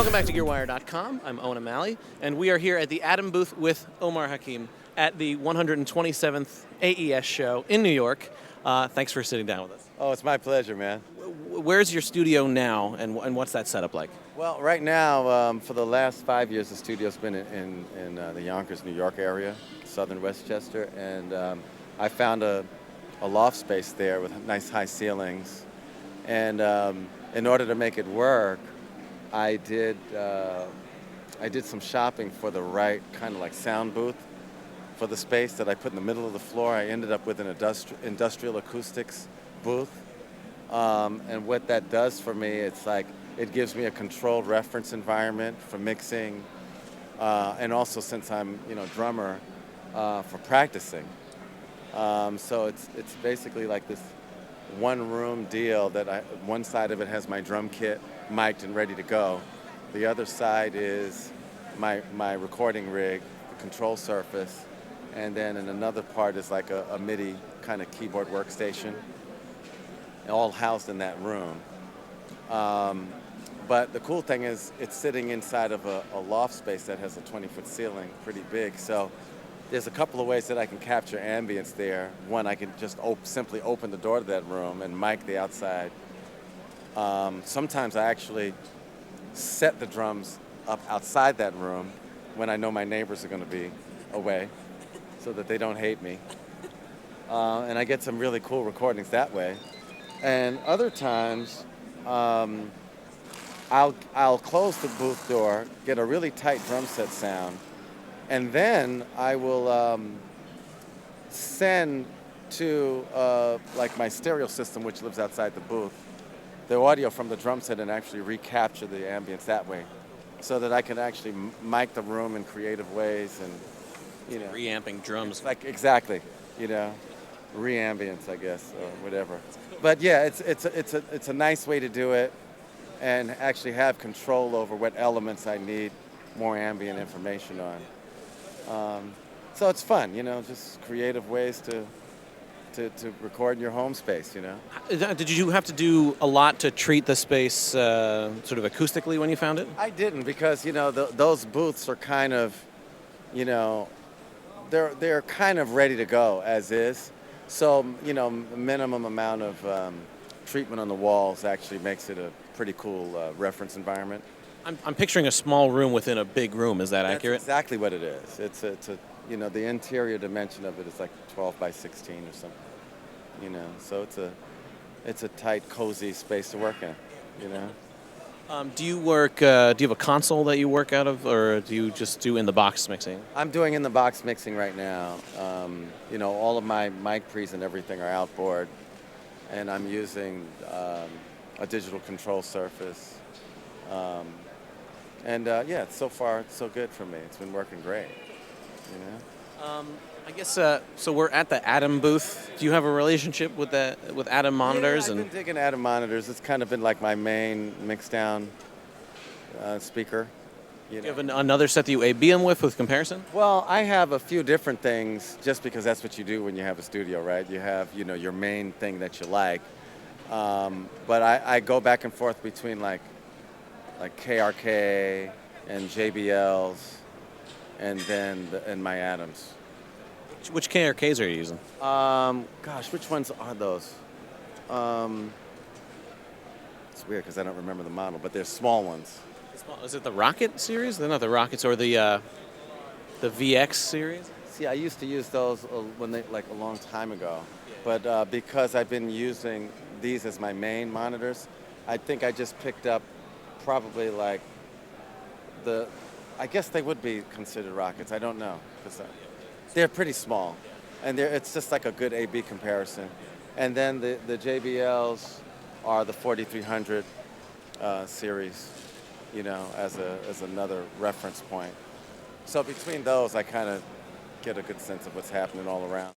Welcome back to GearWire.com. I'm Owen O'Malley, and we are here at the Adam booth with Omar Hakim at the 127th AES show in New York. Thanks for sitting down with us. Oh, it's my pleasure, man. Where's your studio now, and what's that setup like? Well, right now, for the last 5 years, the studio's been in the Yonkers, New York area, southern Westchester, and I found a loft space there with nice high ceilings. And in order to make it work, I did some shopping for the right kind of like sound booth for the space that I put in the middle of the floor. I ended up with an industrial acoustics booth. And what that does for me, it's like it gives me a controlled reference environment for mixing, and also since I'm drummer, for practicing. So it's basically like this one room deal that one side of it has my drum kit mic'd and ready to go. The other side is my recording rig, the control surface, and then in another part is like a MIDI kind of keyboard workstation, all housed in that room. But the cool thing is it's sitting inside of a loft space that has a 20-foot ceiling, pretty big. So there's a couple of ways that I can capture ambience there. One, I can just simply open the door to that room and mic the outside. Sometimes I actually set the drums up outside that room when I know my neighbors are going to be away so that they don't hate me. And I get some really cool recordings that way. And other times, I'll close the booth door, get a really tight drum set sound, and then I will send to like my stereo system, which lives outside the booth, the audio from the drum set and actually recapture the ambience that way, so that I can actually mic the room in creative ways and Reamping drums. Like exactly, reambience, I guess, or whatever. But yeah, it's a nice way to do it, and actually have control over what elements I need more ambient information on. So it's fun, just creative ways to record in your home space, Did you have to do a lot to treat the space sort of acoustically when you found it? I didn't, because those booths are kind of, they're kind of ready to go as is. So minimum amount of treatment on the walls actually makes it a pretty cool reference environment. I'm picturing a small room within a big room. Is that accurate? That's exactly what it is. It's a the interior dimension of it is like 12 by 16 or something. So it's a tight, cozy space to work in. Do you work? Do you have a console that you work out of, or do you just do in the box mixing? I'm doing in the box mixing right now. All of my mic pre's and everything are outboard, and I'm using a digital control surface. So far so good for me. It's been working great. I guess so. We're at the Adam booth. Do you have a relationship with Adam monitors? Yeah, I've been digging Adam monitors. It's kind of been like my main mix-down speaker. Do you have another set that you A/B them with comparison? Well, I have a few different things, just because that's what you do when you have a studio, right? You have your main thing that you like, but I go back and forth between like KRK and JBLs, and then my Adams. Which KRKs are you using? Gosh, which ones are those? It's weird because I don't remember the model, but they're small ones. Is it the Rocket series? They're not the Rockets, or the VX series? See, I used to use those when a long time ago, but because I've been using these as my main monitors, I think I just picked up probably like I guess they would be considered Rockets. I don't know, because they're pretty small, and it's just like a good A/B comparison. And then the JBLs are the 4300 series, as another reference point. So between those, I kind of get a good sense of what's happening all around.